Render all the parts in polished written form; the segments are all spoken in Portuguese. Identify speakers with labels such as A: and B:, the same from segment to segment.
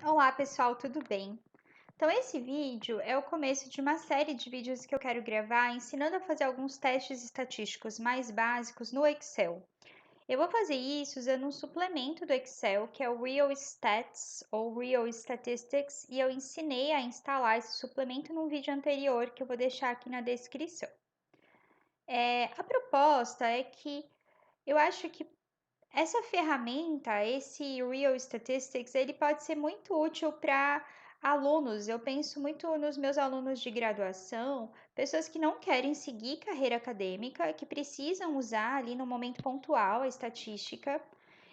A: Olá pessoal, tudo bem? Então esse vídeo é o começo de uma série de vídeos que eu quero gravar ensinando a fazer alguns testes estatísticos mais básicos no Excel. Eu vou fazer isso usando um suplemento do Excel que é o Real Stats ou Real Statistics e eu ensinei a instalar esse suplemento num vídeo anterior que eu vou deixar aqui na descrição. A proposta é que eu acho que essa ferramenta, esse Real Statistics, ele pode ser muito útil para alunos. Eu penso muito nos meus alunos de graduação, pessoas que não querem seguir carreira acadêmica, que precisam usar ali no momento pontual a estatística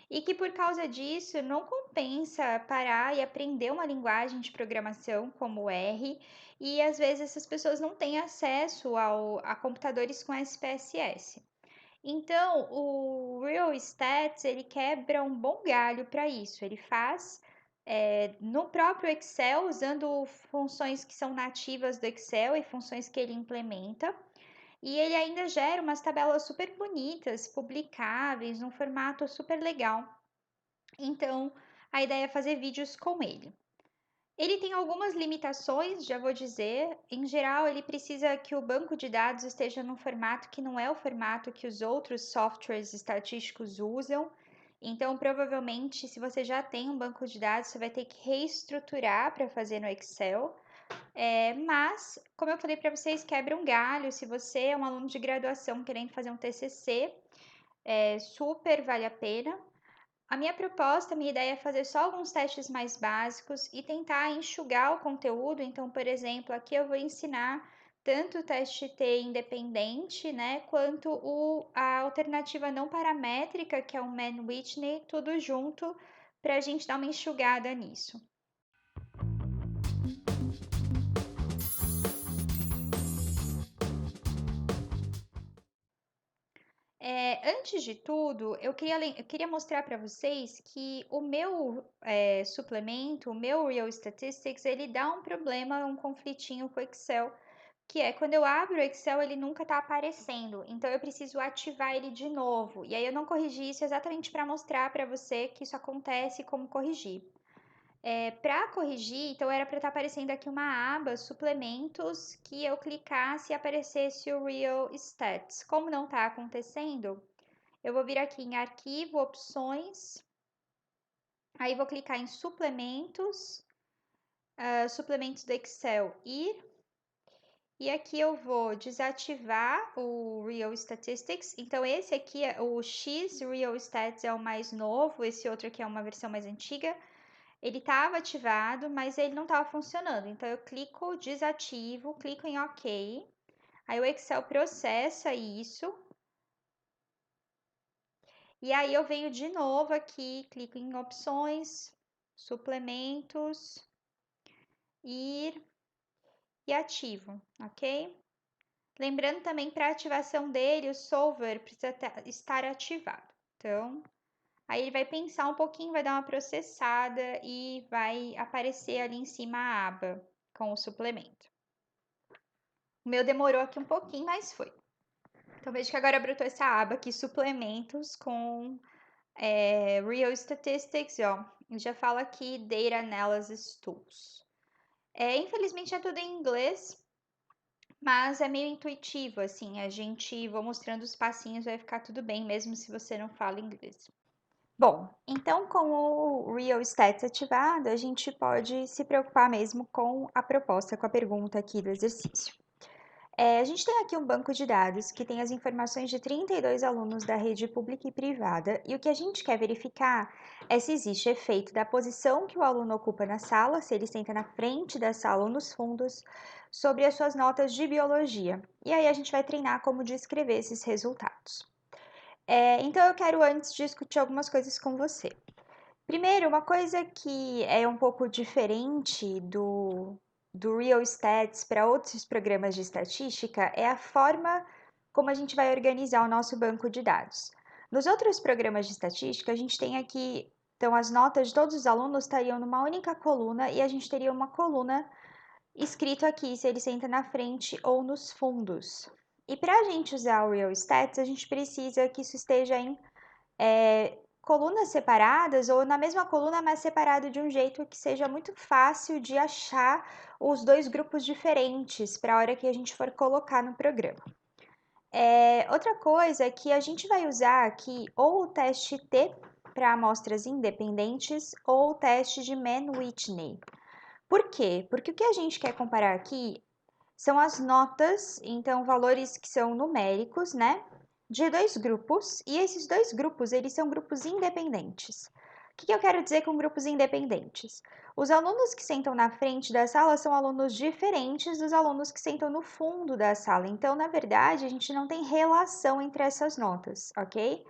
A: e que por causa disso não compensa parar e aprender uma linguagem de programação como o R, e às vezes essas pessoas não têm acesso a computadores com SPSS. Então, o Real Stats, ele quebra um bom galho para isso. Ele faz no próprio Excel, usando funções que são nativas do Excel e funções que ele implementa. E ele ainda gera umas tabelas super bonitas, publicáveis, num formato super legal. Então, a ideia é fazer vídeos com ele. Ele tem algumas limitações, já vou dizer. Em geral, ele precisa que o banco de dados esteja num formato que não é o formato que os outros softwares estatísticos usam. Então, provavelmente, se você já tem um banco de dados, você vai ter que reestruturar para fazer no Excel. Mas, como eu falei para vocês, quebra um galho. Se você é um aluno de graduação querendo fazer um TCC, super vale a pena. A minha proposta, a minha ideia é fazer só alguns testes mais básicos e tentar enxugar o conteúdo. Então, por exemplo, aqui eu vou ensinar tanto o teste T independente, né, quanto a alternativa não paramétrica, que é o Mann-Whitney, tudo junto para a gente dar uma enxugada nisso. Antes de tudo, eu queria mostrar para vocês que o meu suplemento, o meu Real Statistics, ele dá um problema, um conflitinho com o Excel, que é quando eu abro o Excel, ele nunca está aparecendo. Então, eu preciso ativar ele de novo. E aí, eu não corrigi isso exatamente para mostrar para você que isso acontece e como corrigir. Para corrigir, então era para estar aparecendo aqui uma aba suplementos que eu clicasse e aparecesse o Real Stats. Como não está acontecendo, eu vou vir aqui em arquivo, opções, aí vou clicar em suplementos, suplementos do Excel e aqui eu vou desativar o Real Statistics. Então esse aqui é o X Real Stats, é o mais novo, esse outro aqui é uma versão mais antiga. Ele estava ativado, mas ele não estava funcionando. Então eu clico desativo, clico em OK. Aí o Excel processa isso. E aí eu venho de novo aqui, clico em opções, suplementos, ir e ativo, ok? Lembrando também para ativação dele, o solver precisa estar ativado. Então, aí ele vai pensar um pouquinho, vai dar uma processada e vai aparecer ali em cima a aba com o suplemento. O meu demorou aqui um pouquinho, mas foi. Então, veja que agora brotou essa aba aqui, suplementos, com Real Statistics, ó. Já fala aqui Data Analysis Tools. Infelizmente é tudo em inglês, mas é meio intuitivo, assim. Vou mostrando os passinhos, vai ficar tudo bem, mesmo se você não fala inglês. Bom, então com o Real Stats ativado, a gente pode se preocupar mesmo com a proposta, com a pergunta aqui do exercício. A gente tem aqui um banco de dados que tem as informações de 32 alunos da rede pública e privada, e o que a gente quer verificar é se existe efeito da posição que o aluno ocupa na sala, se ele senta na frente da sala ou nos fundos, sobre as suas notas de biologia. E aí a gente vai treinar como descrever esses resultados. Então eu quero antes discutir algumas coisas com você. Primeiro, uma coisa que é um pouco diferente do Real Stats para outros programas de estatística é a forma como a gente vai organizar o nosso banco de dados. Nos outros programas de estatística, a gente tem aqui, então as notas de todos os alunos estariam numa única coluna e a gente teria uma coluna escrito aqui se ele senta na frente ou nos fundos. E para a gente usar o Real Stats, a gente precisa que isso esteja em colunas separadas ou na mesma coluna, mas separado de um jeito que seja muito fácil de achar os dois grupos diferentes para a hora que a gente for colocar no programa. Outra coisa é que a gente vai usar aqui ou o teste T para amostras independentes ou o teste de Mann-Whitney. Por quê? Porque o que a gente quer comparar aqui são as notas, então valores que são numéricos, né? De dois grupos, e esses dois grupos, eles são grupos independentes. O que eu quero dizer com grupos independentes? Os alunos que sentam na frente da sala são alunos diferentes dos alunos que sentam no fundo da sala. Então, na verdade, a gente não tem relação entre essas notas, ok?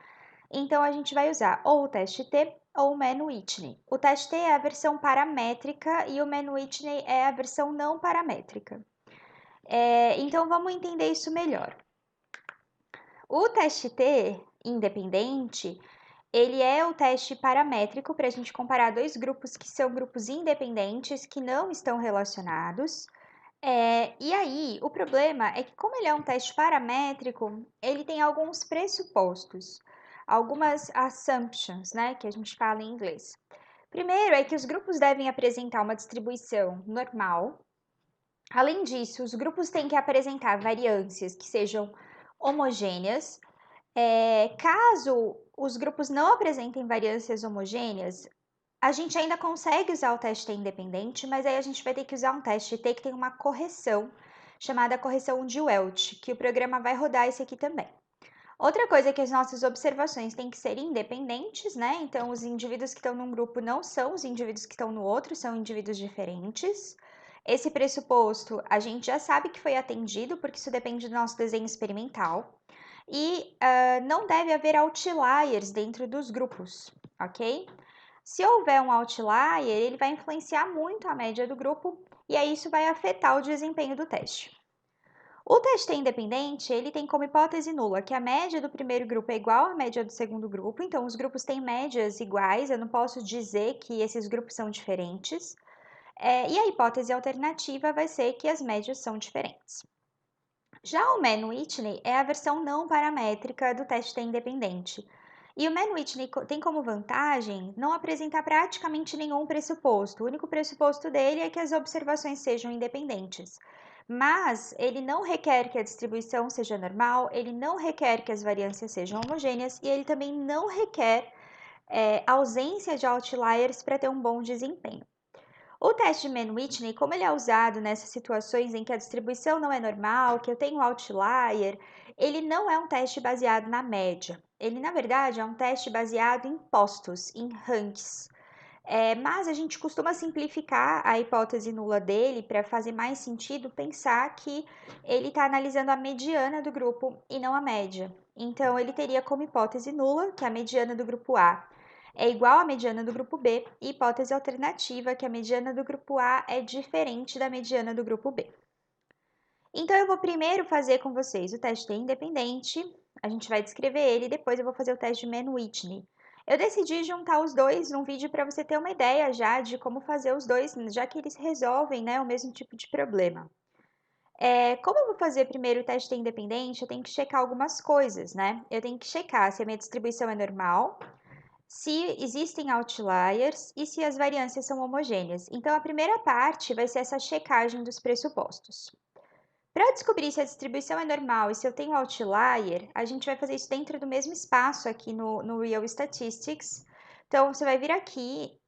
A: Então, a gente vai usar ou o teste T ou o Mann-Whitney. O teste T é a versão paramétrica e o Mann-Whitney é a versão não paramétrica. Então, vamos entender isso melhor. O teste T independente, ele é o teste paramétrico para a gente comparar dois grupos que são grupos independentes, que não estão relacionados. E aí, o problema é que como ele é um teste paramétrico, ele tem alguns pressupostos, algumas assumptions, né, que a gente fala em inglês. Primeiro é que os grupos devem apresentar uma distribuição normal. Além disso, os grupos têm que apresentar variâncias que sejam homogêneas. Caso os grupos não apresentem variâncias homogêneas, a gente ainda consegue usar o teste T independente, mas aí a gente vai ter que usar um teste T que tem uma correção, chamada correção de Welch, que o programa vai rodar esse aqui também. Outra coisa é que as nossas observações têm que ser independentes, né? Então, os indivíduos que estão num grupo não são os indivíduos que estão no outro, são indivíduos diferentes. Esse pressuposto a gente já sabe que foi atendido, porque isso depende do nosso desenho experimental. E não deve haver outliers dentro dos grupos, ok? Se houver um outlier, ele vai influenciar muito a média do grupo e aí isso vai afetar o desempenho do teste. O teste independente, ele tem como hipótese nula que a média do primeiro grupo é igual à média do segundo grupo, então os grupos têm médias iguais, eu não posso dizer que esses grupos são diferentes. E a hipótese alternativa vai ser que as médias são diferentes. Já o Mann-Whitney é a versão não paramétrica do teste independente. E o Mann-Whitney tem como vantagem não apresentar praticamente nenhum pressuposto. O único pressuposto dele é que as observações sejam independentes. Mas ele não requer que a distribuição seja normal, ele não requer que as variâncias sejam homogêneas e ele também não requer ausência de outliers para ter um bom desempenho. O teste de Mann-Whitney, como ele é usado nessas situações em que a distribuição não é normal, que eu tenho outlier, ele não é um teste baseado na média. Ele, na verdade, é um teste baseado em postos, em ranks. Mas a gente costuma simplificar a hipótese nula dele para fazer mais sentido pensar que ele está analisando a mediana do grupo e não a média. Então, ele teria como hipótese nula que a mediana do grupo A é igual à mediana do grupo B, e hipótese alternativa que a mediana do grupo A é diferente da mediana do grupo B. Então, eu vou primeiro fazer com vocês o teste independente, a gente vai descrever ele, e depois eu vou fazer o teste de Mann-Whitney. Eu decidi juntar os dois num vídeo para você ter uma ideia já de como fazer os dois, já que eles resolvem, né, o mesmo tipo de problema. Como eu vou fazer primeiro o teste independente, eu tenho que checar algumas coisas, né? Eu tenho que checar se a minha distribuição é normal, se existem outliers e se as variâncias são homogêneas. Então, a primeira parte vai ser essa checagem dos pressupostos. Para descobrir se a distribuição é normal e se eu tenho outlier, a gente vai fazer isso dentro do mesmo espaço aqui no Real Statistics. Então, você vai vir aqui,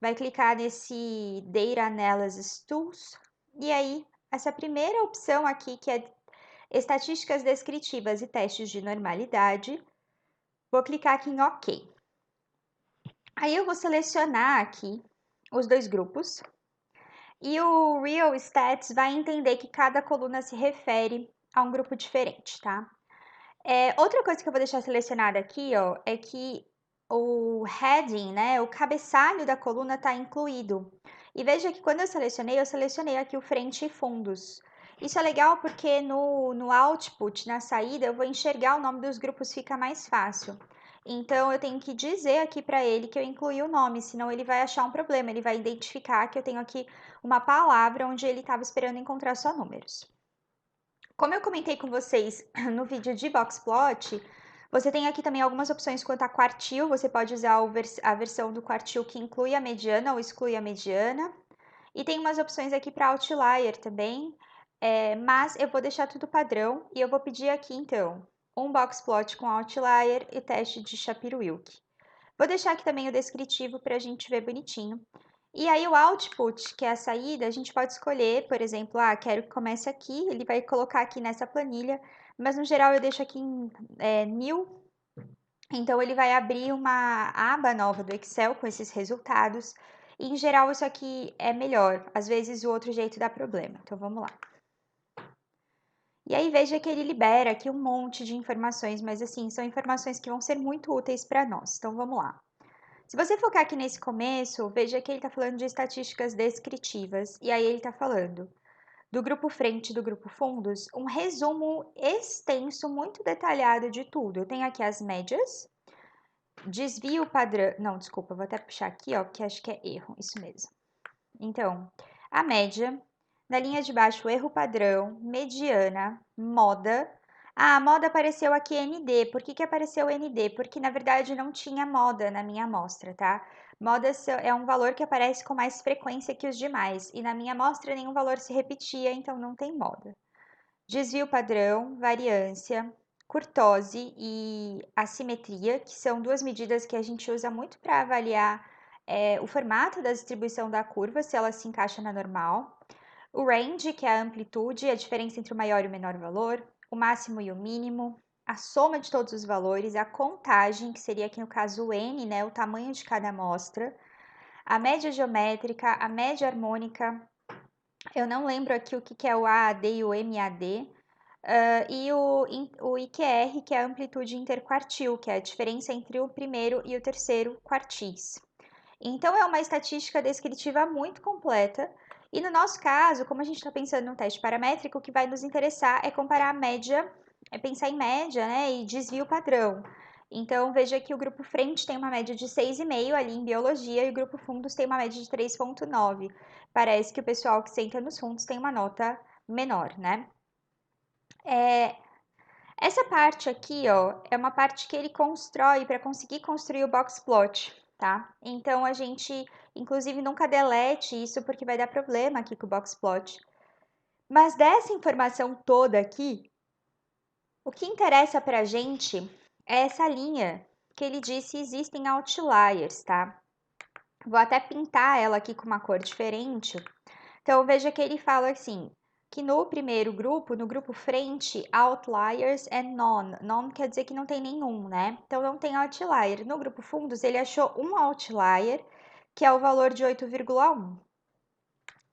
A: vai clicar nesse Data Analysis Tools, e aí, essa primeira opção aqui, que é Estatísticas Descritivas e Testes de Normalidade, vou clicar aqui em OK. Aí eu vou selecionar aqui os dois grupos e o Real Stats vai entender que cada coluna se refere a um grupo diferente, tá? Outra coisa que eu vou deixar selecionada aqui, ó, é que o heading, né, o cabeçalho da coluna está incluído. E veja que quando eu selecionei aqui o frente e fundos. Isso é legal porque no output, na saída, eu vou enxergar o nome dos grupos, fica mais fácil. Então, eu tenho que dizer aqui para ele que eu incluí o nome, senão ele vai achar um problema, ele vai identificar que eu tenho aqui uma palavra onde ele estava esperando encontrar só números. Como eu comentei com vocês no vídeo de Boxplot, Você tem aqui também algumas opções quanto a quartil, você pode usar a versão do quartil que inclui a mediana ou exclui a mediana. E tem umas opções aqui para outlier também, mas eu vou deixar tudo padrão e eu vou pedir aqui então um box plot com outlier e teste de Shapiro-Wilk. Vou deixar aqui também o descritivo para a gente ver bonitinho. E aí o output, que é a saída, a gente pode escolher, por exemplo, quero que comece aqui, ele vai colocar aqui nessa planilha, mas no geral eu deixo aqui em new, então ele vai abrir uma aba nova do Excel com esses resultados, e em geral isso aqui é melhor, às vezes o outro jeito dá problema, então vamos lá. E aí veja que ele libera aqui um monte de informações, mas assim, são informações que vão ser muito úteis para nós, então vamos lá. Se você focar aqui nesse começo, veja que ele está falando de estatísticas descritivas, e aí ele está falando do grupo frente e do grupo fundos, um resumo extenso, muito detalhado de tudo. Eu tenho aqui as médias, desvio padrão, não, desculpa, vou até puxar aqui, ó, que acho que é erro, isso mesmo. Então, a média, na linha de baixo, erro padrão, mediana, moda. A moda apareceu aqui ND. Por que apareceu ND? Porque na verdade não tinha moda na minha amostra, tá? Moda é um valor que aparece com mais frequência que os demais, e na minha amostra nenhum valor se repetia, então não tem moda. Desvio padrão, variância, curtose e assimetria, que são duas medidas que a gente usa muito para avaliar o formato da distribuição da curva, se ela se encaixa na normal. O range, que é a amplitude, a diferença entre o maior e o menor valor. O máximo e o mínimo. A soma de todos os valores. A contagem, que seria aqui no caso o N, né, o tamanho de cada amostra. A média geométrica, a média harmônica. Eu não lembro aqui o que é o AAD e o MAD. E o IQR, que é a amplitude interquartil, que é a diferença entre o primeiro e o terceiro quartis. Então, é uma estatística descritiva muito completa. E no nosso caso, como a gente está pensando no teste paramétrico, o que vai nos interessar é comparar a média, é pensar em média, né, e desvio padrão. Então, veja que o grupo frente tem uma média de 6,5 ali em biologia e o grupo fundos tem uma média de 3,9. Parece que o pessoal que senta nos fundos tem uma nota menor, né? Essa parte aqui, ó, é uma parte que ele constrói para conseguir construir o box plot, tá? Então a gente, inclusive, nunca delete isso porque vai dar problema aqui com o box plot. Mas dessa informação toda aqui, o que interessa para a gente é essa linha que ele disse existem outliers, tá? Vou até pintar ela aqui com uma cor diferente. Então veja que ele fala assim, que no primeiro grupo, no grupo frente, outliers é none. None quer dizer que não tem nenhum, né? Então não tem outlier. No grupo fundos, ele achou um outlier, que é o valor de 8,1.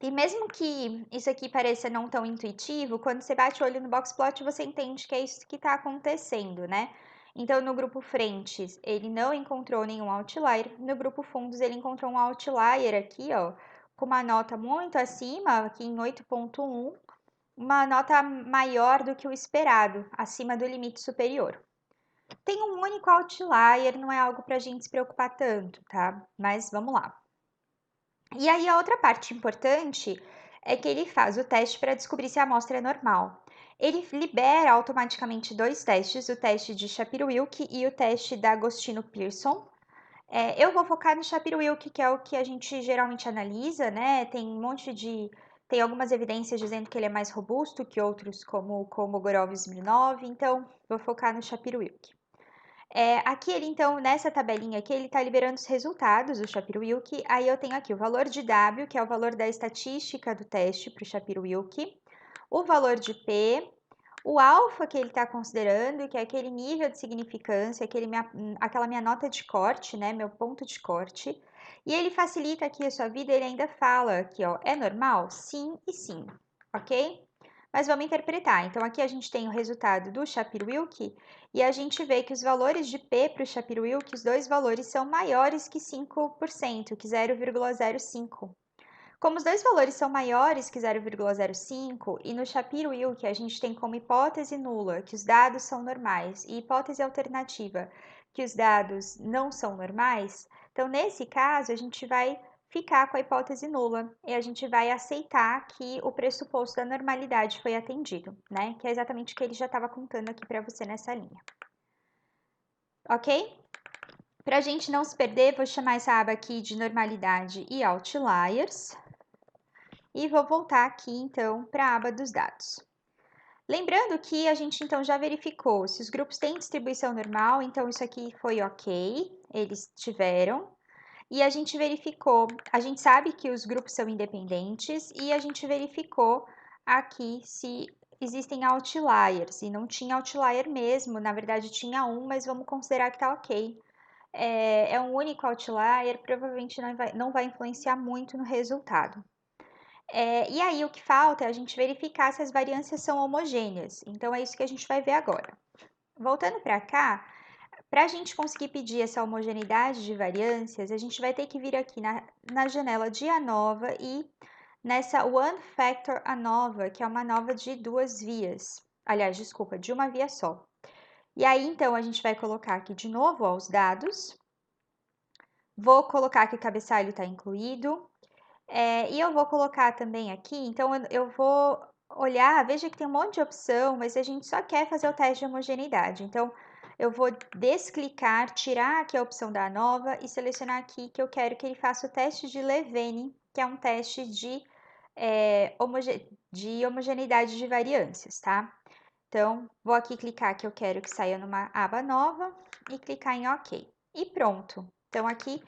A: E mesmo que isso aqui pareça não tão intuitivo, quando você bate o olho no box plot, você entende que é isso que está acontecendo, né? Então, no grupo frentes, ele não encontrou nenhum outlier. No grupo fundos, ele encontrou um outlier aqui, ó, com uma nota muito acima, aqui em 8,1, uma nota maior do que o esperado, acima do limite superior. Tem um único outlier, não é algo para a gente se preocupar tanto, tá? Mas vamos lá. E aí, a outra parte importante é que ele faz o teste para descobrir se a amostra é normal. Ele libera automaticamente dois testes, o teste de Shapiro-Wilk e o teste da Agostino-Pearson. Eu vou focar no Shapiro-Wilk, que é o que a gente geralmente analisa, né? Tem algumas evidências dizendo que ele é mais robusto que outros, como o Kolmogorov e Smirnov, então vou focar no Shapiro-Wilk. Aqui ele, então, nessa tabelinha aqui, ele está liberando os resultados do Shapiro-Wilk. Aí eu tenho aqui o valor de W, que é o valor da estatística do teste para o Shapiro-Wilk, o valor de P, o alfa que ele está considerando, que é aquele nível de significância, aquela minha nota de corte, né, meu ponto de corte. E ele facilita aqui a sua vida, ele ainda fala aqui, ó, é normal? Sim e sim, ok? Mas vamos interpretar. Então, aqui a gente tem o resultado do Shapiro-Wilk e a gente vê que os valores de P para o Shapiro-Wilk, os dois valores são maiores que 5%, que 0,05. Como os dois valores são maiores que 0,05 e no Shapiro-Wilk a gente tem como hipótese nula que os dados são normais e hipótese alternativa que os dados não são normais, então nesse caso a gente vai ficar com a hipótese nula e a gente vai aceitar que o pressuposto da normalidade foi atendido, né? Que é exatamente o que ele já estava contando aqui para você nessa linha. ok? Para a gente não se perder, vou chamar essa aba aqui de normalidade e outliers. E vou voltar aqui, então, para a aba dos dados. Lembrando que a gente, então, já verificou se os grupos têm distribuição normal, então isso aqui foi ok, eles tiveram. E a gente verificou, a gente sabe que os grupos são independentes e a gente verificou aqui se existem outliers. E não tinha outlier mesmo, na verdade tinha um, mas vamos considerar que tá ok. É um único outlier, provavelmente não vai influenciar muito no resultado. E aí o que falta é a gente verificar se as variâncias são homogêneas. Então é isso que a gente vai ver agora. Voltando para cá, para a gente conseguir pedir essa homogeneidade de variâncias, a gente vai ter que vir aqui na janela de ANOVA e nessa One Factor ANOVA, que é uma ANOVA de duas vias. Aliás, desculpa, de uma via só. E aí, então, a gente vai colocar aqui de novo ó, os dados. Vou colocar que o cabeçalho está incluído. E eu vou colocar também aqui, então eu vou olhar, veja que tem um monte de opção, mas a gente só quer fazer o teste de homogeneidade. Então, eu vou desclicar, tirar aqui a opção da nova e selecionar aqui que eu quero que ele faça o teste de Levene, que é um teste de homogeneidade de variâncias, tá? Então, vou aqui clicar que eu quero que saia numa aba nova e clicar em OK. E pronto. Então, aqui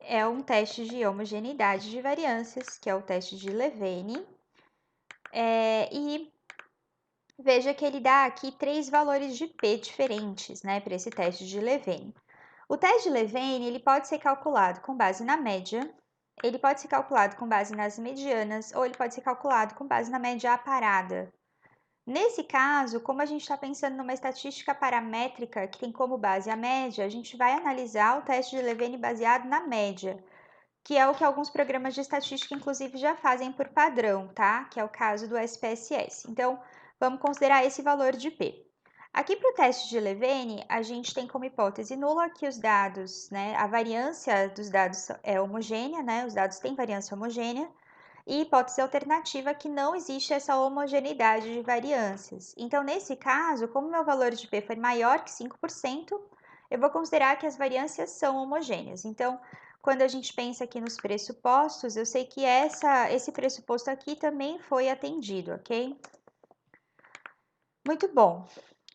A: é um teste de homogeneidade de variâncias, que é o teste de Levene. E veja que ele dá aqui 3 valores de P diferentes, né, para esse teste de Levene. O teste de Levene, ele pode ser calculado com base na média, ele pode ser calculado com base nas medianas, ou ele pode ser calculado com base na média aparada. Nesse caso, como a gente está pensando numa estatística paramétrica que tem como base a média, a gente vai analisar o teste de Levene baseado na média, que é o que alguns programas de estatística, inclusive, já fazem por padrão, tá? Que é o caso do SPSS. Então, vamos considerar esse valor de P. Aqui para o teste de Levene, a gente tem como hipótese nula que os dados, né, a variância dos dados é homogênea, né, os dados têm variância homogênea, e hipótese alternativa que não existe essa homogeneidade de variâncias. Então, nesse caso, como meu valor de P foi maior que 5%, eu vou considerar que as variâncias são homogêneas. Então, quando a gente pensa aqui nos pressupostos, eu sei que esse pressuposto aqui também foi atendido, ok? Muito bom.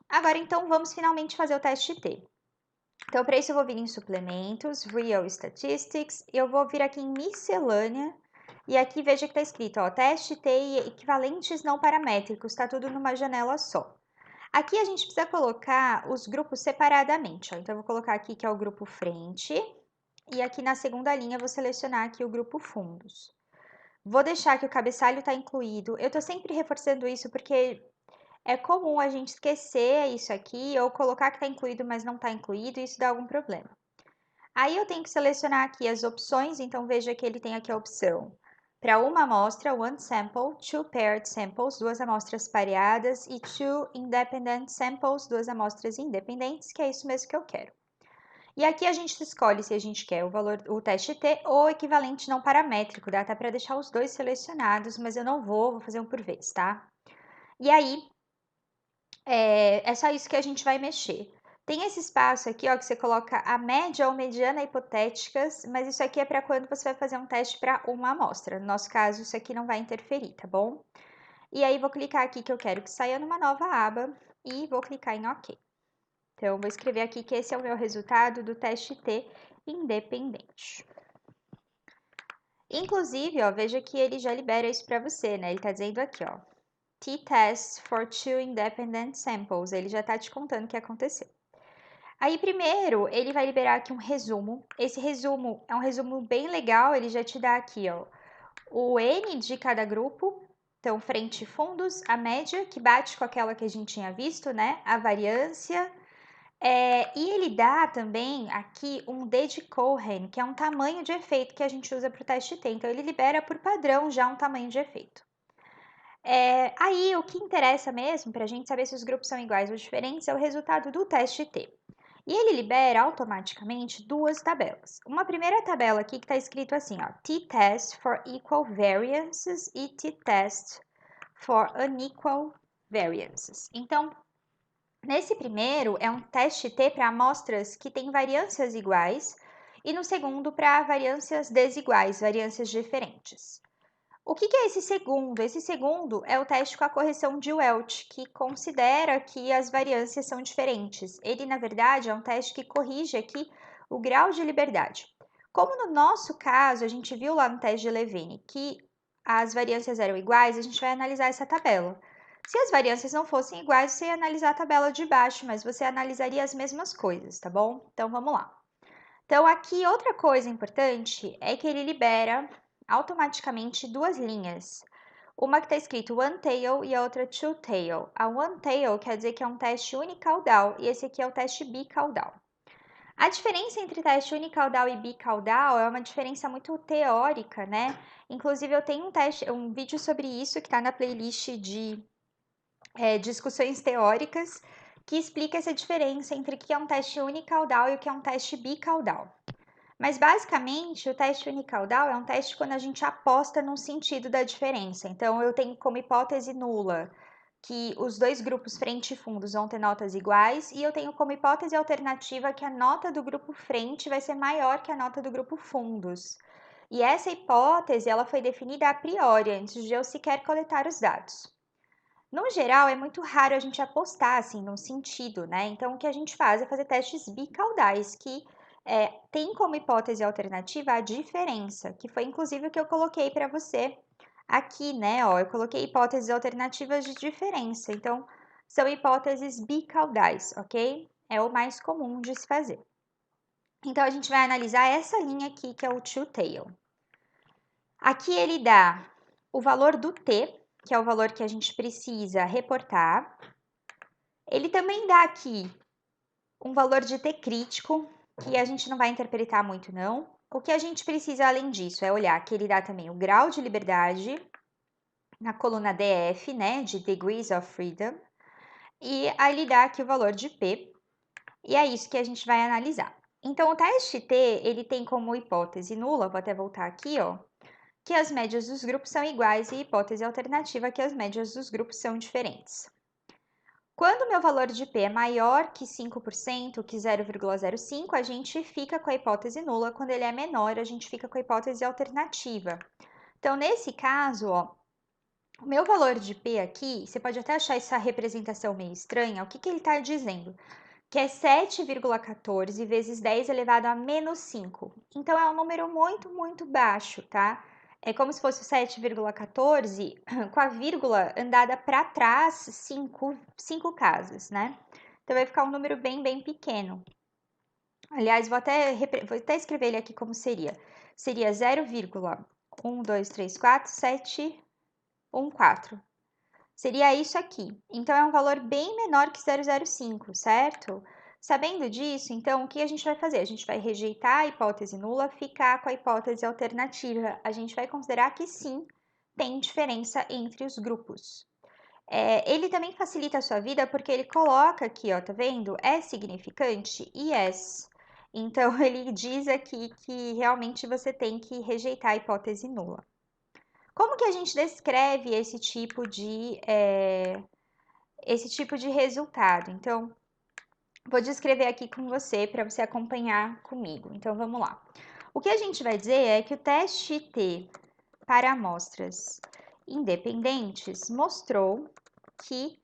A: Agora, então, vamos finalmente fazer o teste T. Então, para isso, eu vou vir em suplementos, Real Statistics, eu vou vir aqui em miscelânea, e aqui veja que está escrito, ó, teste T e equivalentes não paramétricos, está tudo numa janela só. Aqui a gente precisa colocar os grupos separadamente, ó. Então, eu vou colocar aqui que é o grupo frente, e aqui na segunda linha eu vou selecionar aqui o grupo fundos. Vou deixar que o cabeçalho está incluído. Eu estou sempre reforçando isso porque é comum a gente esquecer isso aqui ou colocar que está incluído, mas não está incluído, e isso dá algum problema. Aí eu tenho que selecionar aqui as opções, então veja que ele tem aqui a opção para uma amostra, one sample, two paired samples, duas amostras pareadas, e two independent samples, duas amostras independentes, que é isso mesmo que eu quero. E aqui a gente escolhe se a gente quer o teste T ou equivalente não paramétrico, dá até para deixar os dois selecionados, mas eu não vou fazer um por vez, tá? E aí, é só isso que a gente vai mexer. Tem esse espaço aqui, ó, que você coloca a média ou mediana hipotéticas, mas isso aqui é para quando você vai fazer um teste para uma amostra. No nosso caso, isso aqui não vai interferir, tá bom? E aí, vou clicar aqui que eu quero que saia numa nova aba e vou clicar em OK. Então, vou escrever aqui que esse é o meu resultado do teste T independente. Inclusive, ó, veja que ele já libera isso para você, né? Ele está dizendo aqui, ó, t-test for two independent samples. Ele já está te contando o que aconteceu. Aí, primeiro, ele vai liberar aqui um resumo. Esse resumo é um resumo bem legal, ele já te dá aqui, ó, o N de cada grupo. Então, frente e fundos, a média, que bate com aquela que a gente tinha visto, né? A variância. E ele dá também aqui um D de Cohen, que é um tamanho de efeito que a gente usa para o teste T. Então, ele libera por padrão já um tamanho de efeito. Aí, o que interessa mesmo, para a gente saber se os grupos são iguais ou diferentes, é o resultado do teste T. E ele libera automaticamente duas tabelas. Uma primeira tabela aqui que está escrito assim, ó, t-test for equal variances e t-test for unequal variances. Então, Nesse primeiro, é um teste T para amostras que têm variâncias iguais, e no segundo, para variâncias desiguais, variâncias diferentes. O que é esse segundo? Esse segundo é o teste com a correção de Welch, que considera que as variâncias são diferentes. Ele, na verdade, é um teste que corrige aqui o grau de liberdade. Como no nosso caso, a gente viu lá no teste de Levene que as variâncias eram iguais, a gente vai analisar essa tabela. Se as variâncias não fossem iguais, você ia analisar a tabela de baixo, mas você analisaria as mesmas coisas, tá bom? Então, vamos lá. Então, aqui outra coisa importante é que ele libera automaticamente duas linhas. Uma que está escrito one tail e a outra two tail. A one tail quer dizer que é um teste unicaudal e esse aqui é o teste bicaudal. A diferença entre teste unicaudal e bicaudal é uma diferença muito teórica, né? Inclusive, eu tenho um vídeo sobre isso que está na playlist de discussões teóricas que explica essa diferença entre o que é um teste unicaudal e o que é um teste bicaudal. Mas basicamente, o teste unicaudal é um teste quando a gente aposta no sentido da diferença. Então, eu tenho como hipótese nula que os dois grupos frente e fundos vão ter notas iguais, e eu tenho como hipótese alternativa que a nota do grupo frente vai ser maior que a nota do grupo fundos. E essa hipótese ela foi definida a priori, antes de eu sequer coletar os dados. No geral, é muito raro a gente apostar assim num sentido, né? Então, o que a gente faz é fazer testes bicaudais, que tem como hipótese alternativa a diferença, que foi inclusive o que eu coloquei para você aqui, né? Ó, eu coloquei hipóteses alternativas de diferença. Então, são hipóteses bicaudais, ok? É o mais comum de se fazer. Então, a gente vai analisar essa linha aqui, que é o two-tail. Aqui ele dá o valor do t, que é o valor que a gente precisa reportar. Ele também dá aqui um valor de t crítico, que a gente não vai interpretar muito não. O que a gente precisa além disso é olhar que ele dá também o grau de liberdade na coluna DF, né, de Degrees of Freedom, e aí ele dá aqui o valor de P, e é isso que a gente vai analisar. Então, o teste T, ele tem como hipótese nula, vou até voltar aqui, ó, que as médias dos grupos são iguais e hipótese alternativa que as médias dos grupos são diferentes. Quando o meu valor de P é maior que 5%, que 0,05, a gente fica com a hipótese nula. Quando ele é menor, a gente fica com a hipótese alternativa. Então, nesse caso, ó, o meu valor de P aqui, você pode até achar essa representação meio estranha. O que ele está dizendo? Que é 7,14 vezes 10 elevado a menos 5. Então, é um número muito, muito baixo, tá? É como se fosse o 7,14 com a vírgula andada para trás 5 casas, né? Então, vai ficar um número bem, bem pequeno. Aliás, vou até escrever ele aqui como seria. Seria 0,1234714. Seria isso aqui. Então, é um valor bem menor que 0,05, certo? Sabendo disso, então, o que a gente vai fazer? A gente vai rejeitar a hipótese nula, ficar com a hipótese alternativa. A gente vai considerar que sim, tem diferença entre os grupos. Ele também facilita a sua vida porque ele coloca aqui, ó, tá vendo? É significante? Yes. Então, ele diz aqui que realmente você tem que rejeitar a hipótese nula. Como que a gente descreve esse tipo de resultado? Então, vou descrever aqui com você para você acompanhar comigo. Então, vamos lá. O que a gente vai dizer é que o teste T para amostras independentes mostrou que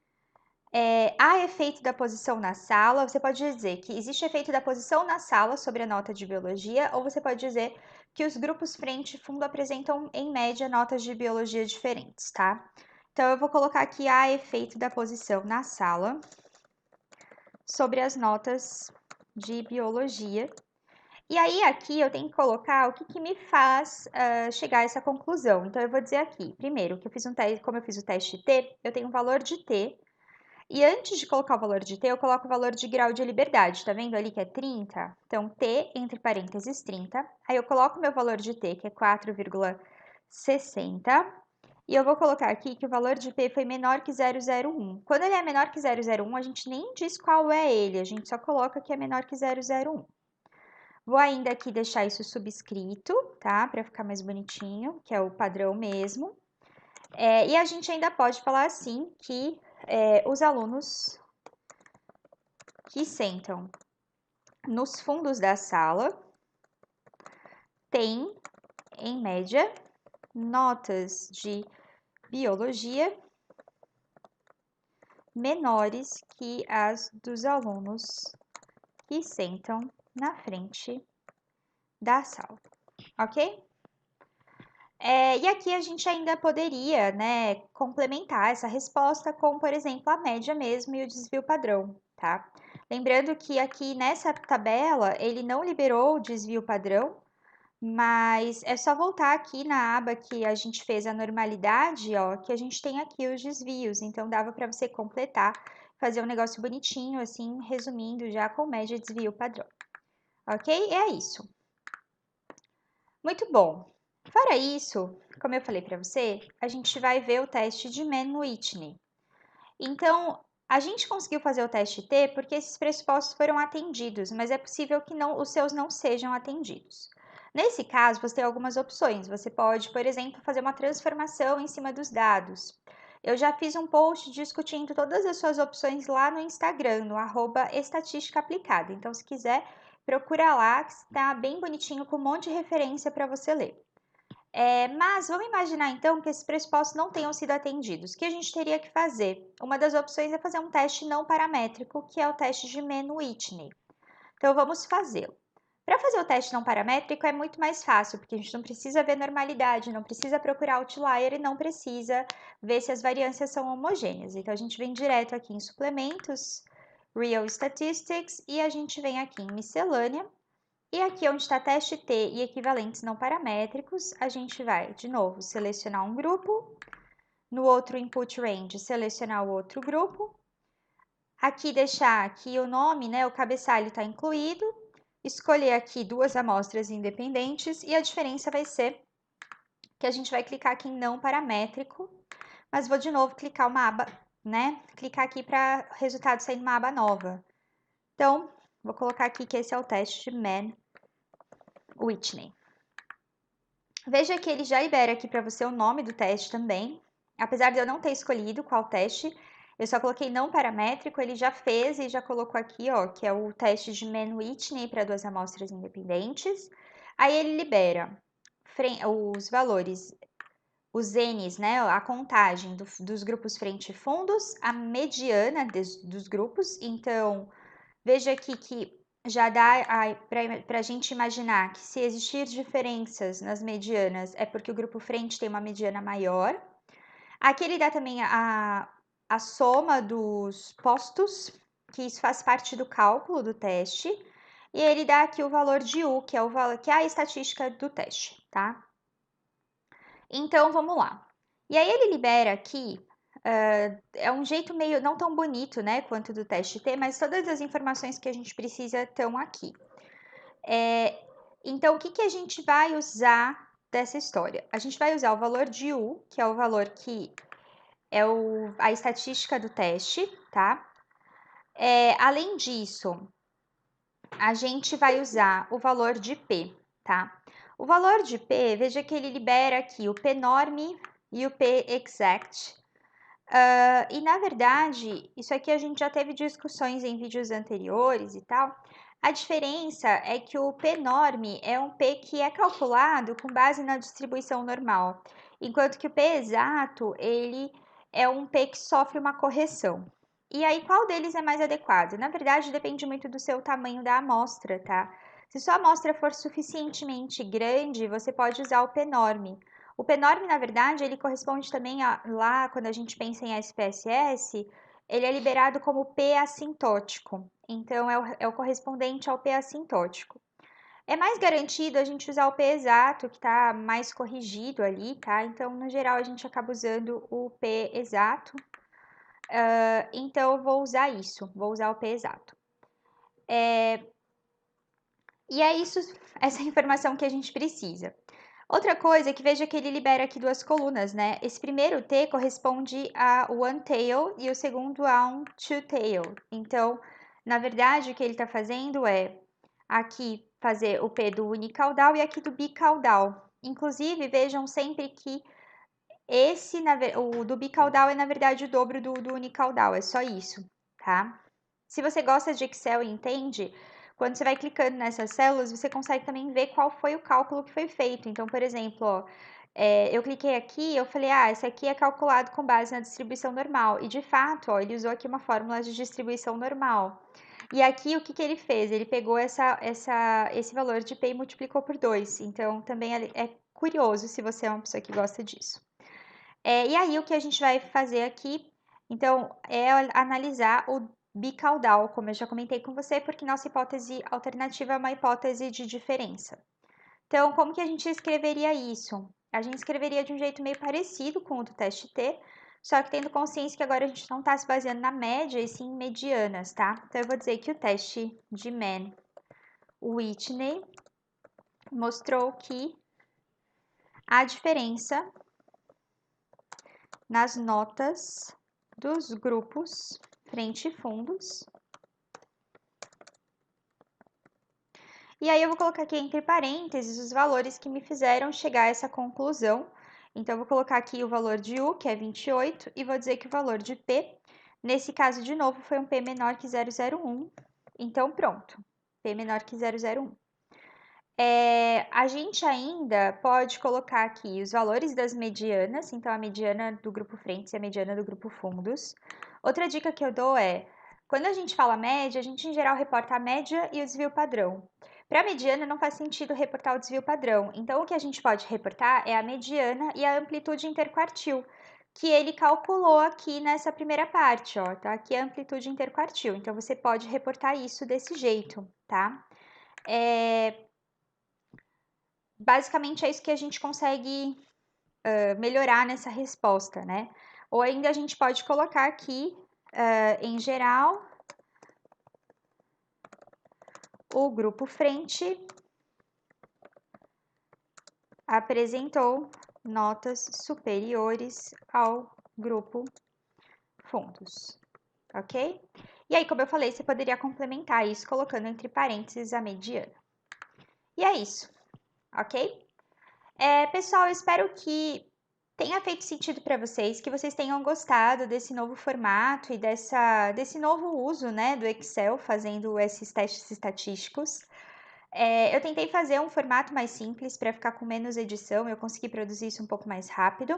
A: há efeito da posição na sala. Você pode dizer que existe efeito da posição na sala sobre a nota de biologia, ou você pode dizer que os grupos frente e fundo apresentam, em média, notas de biologia diferentes, tá? Então, eu vou colocar aqui há efeito da posição na sala sobre as notas de biologia. E aí, aqui eu tenho que colocar o que me faz chegar a essa conclusão. Então, eu vou dizer aqui, primeiro, que eu fiz como eu fiz o teste T, eu tenho um valor de T. E antes de colocar o valor de T, eu coloco o valor de grau de liberdade. Tá vendo ali que é 30? Então, T, entre parênteses, 30. Aí, eu coloco o meu valor de T, que é 4,60. E eu vou colocar aqui que o valor de P foi menor que 0,01. Quando ele é menor que 0,01, a gente nem diz qual é ele, a gente só coloca que é menor que 0,01. Vou ainda aqui deixar isso subscrito, tá? Para ficar mais bonitinho, que é o padrão mesmo. E a gente ainda pode falar assim que os alunos que sentam nos fundos da sala têm, em média, notas de biologia menores que as dos alunos que sentam na frente da sala, ok? E aqui a gente ainda poderia, né, complementar essa resposta com, por exemplo, a média mesmo e o desvio padrão, tá? Lembrando que aqui nessa tabela ele não liberou o desvio padrão, mas é só voltar aqui na aba que a gente fez a normalidade, ó, que a gente tem aqui os desvios, então dava para você completar, fazer um negócio bonitinho, assim, resumindo já com média e desvio padrão. Ok? É isso. Muito bom. Fora isso, como eu falei para você, a gente vai ver o teste de Mann-Whitney. Então, a gente conseguiu fazer o teste T porque esses pressupostos foram atendidos, mas é possível que os seus não sejam atendidos. Nesse caso, você tem algumas opções. Você pode, por exemplo, fazer uma transformação em cima dos dados. Eu já fiz um post discutindo todas as suas opções lá no Instagram, no @estatísticaaplicada. Então, se quiser, procura lá, que está bem bonitinho, com um monte de referência para você ler. Mas vamos imaginar então que esses pressupostos não tenham sido atendidos. O que a gente teria que fazer? Uma das opções é fazer um teste não paramétrico, que é o teste de Mann-Whitney. Então vamos fazê-lo. Para fazer o teste não paramétrico é muito mais fácil, porque a gente não precisa ver normalidade, não precisa procurar outlier e não precisa ver se as variâncias são homogêneas. Então a gente vem direto aqui em suplementos, Real Statistics, e a gente vem aqui em miscelânea. E aqui onde está teste T e equivalentes não paramétricos, a gente vai, de novo, selecionar um grupo. No outro input range, selecionar o outro grupo. Aqui deixar que o nome, né, o cabeçalho está incluído. Escolher aqui duas amostras independentes e a diferença vai ser que a gente vai clicar aqui em não paramétrico, mas vou de novo clicar uma aba, né? Clicar aqui para o resultado sair numa aba nova. Então, vou colocar aqui que esse é o teste de Mann-Whitney. Veja que ele já libera aqui para você o nome do teste também. Apesar de eu não ter escolhido qual teste, eu só coloquei não paramétrico, ele já fez e já colocou aqui, ó, que é o teste de Mann-Whitney para duas amostras independentes. Aí ele libera os valores, os N's, né, a contagem dos grupos frente e fundos, a mediana dos grupos. Então, veja aqui que já dá para a gente imaginar que se existir diferenças nas medianas é porque o grupo frente tem uma mediana maior. Aqui ele dá também a soma dos postos, que isso faz parte do cálculo do teste. E ele dá aqui o valor de U, que é, que é a estatística do teste, tá? Então, vamos lá. E aí ele libera aqui, é um jeito meio não tão bonito, né, quanto do teste T, mas todas as informações que a gente precisa estão aqui. Então, o que, que a gente vai usar dessa história? A gente vai usar o valor de U, que é o valor que é a estatística do teste, tá? Além disso, a gente vai usar o valor de P, tá? O valor de P, veja que ele libera aqui o P-norm e o P-exact. E na verdade, isso aqui a gente já teve discussões em vídeos anteriores e tal. A diferença é que o P-norm é um P que é calculado com base na distribuição normal, enquanto que o P-exato, ele é um P que sofre uma correção. E aí, qual deles é mais adequado? Na verdade, depende muito do seu tamanho da amostra, tá? Se sua amostra for suficientemente grande, você pode usar o P-norm. O P-norm, na verdade, ele corresponde também lá, quando a gente pensa em SPSS, ele é liberado como P assintótico. Então, é o correspondente ao P assintótico. É mais garantido a gente usar o P exato, que está mais corrigido ali, tá? Então, no geral, a gente acaba usando o P exato. Então, eu vou usar isso, vou usar o P exato. E é isso, essa informação que a gente precisa. Outra coisa é que veja que ele libera aqui duas colunas, né? Esse primeiro T corresponde a one tail e o segundo a um two tail. Então, na verdade, o que ele está fazendo é aqui fazer o P do unicaudal e aqui do bicaudal. Inclusive, vejam sempre que o do bicaudal é, na verdade, o dobro do unicaudal, é só isso, tá? Se você gosta de Excel e entende, quando você vai clicando nessas células, você consegue também ver qual foi o cálculo que foi feito. Então, por exemplo, ó, eu cliquei aqui, eu falei, esse aqui é calculado com base na distribuição normal. E de fato, ó, ele usou aqui uma fórmula de distribuição normal. E aqui, o que que ele fez? Ele pegou esse valor de P e multiplicou por 2. Então, também é curioso se você é uma pessoa que gosta disso. E aí, o que a gente vai fazer aqui, então, é analisar o bicaudal, como eu já comentei com você, porque nossa hipótese alternativa é uma hipótese de diferença. Então, como que a gente escreveria isso? A gente escreveria de um jeito meio parecido com o do teste T, só que tendo consciência que agora a gente não está se baseando na média, e sim em medianas, tá? Então, eu vou dizer que o teste de Mann-Whitney mostrou que a diferença nas notas dos grupos frente e fundos. E aí eu vou colocar aqui entre parênteses os valores que me fizeram chegar a essa conclusão. Então, eu vou colocar aqui o valor de U, que é 28, e vou dizer que o valor de P, nesse caso, de novo, foi um P menor que 0,01. Então, pronto, P menor que 0,01. A gente ainda pode colocar aqui os valores das medianas, então a mediana do grupo frentes e a mediana do grupo fundos. Outra dica que eu dou é, quando a gente fala média, a gente em geral reporta a média e o desvio padrão. Para a mediana não faz sentido reportar o desvio padrão, então o que a gente pode reportar é a mediana e a amplitude interquartil, que ele calculou aqui nessa primeira parte, ó, tá? Aqui é a amplitude interquartil, então você pode reportar isso desse jeito, tá? Basicamente é isso que a gente consegue melhorar nessa resposta, né? Ou ainda a gente pode colocar aqui, em geral, o grupo frente apresentou notas superiores ao grupo fundos, ok? E aí, como eu falei, você poderia complementar isso colocando entre parênteses a mediana. E é isso, ok? Pessoal, eu espero que tenha feito sentido para vocês, que vocês tenham gostado desse novo formato e desse novo uso, né, do Excel fazendo esses testes estatísticos. Eu tentei fazer um formato mais simples para ficar com menos edição, eu consegui produzir isso um pouco mais rápido.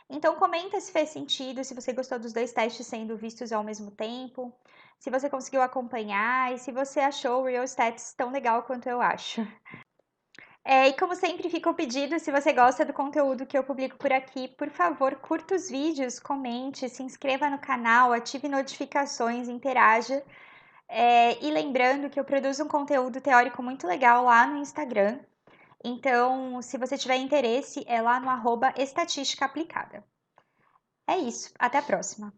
A: Então comenta se fez sentido, se você gostou dos dois testes sendo vistos ao mesmo tempo, se você conseguiu acompanhar e se você achou o Real Stats tão legal quanto eu acho. E como sempre, fica o pedido, se você gosta do conteúdo que eu publico por aqui, por favor, curta os vídeos, comente, se inscreva no canal, ative notificações, interaja. E lembrando que eu produzo um conteúdo teórico muito legal lá no Instagram. Então, se você tiver interesse, é lá no @estatística aplicada. É isso, até a próxima!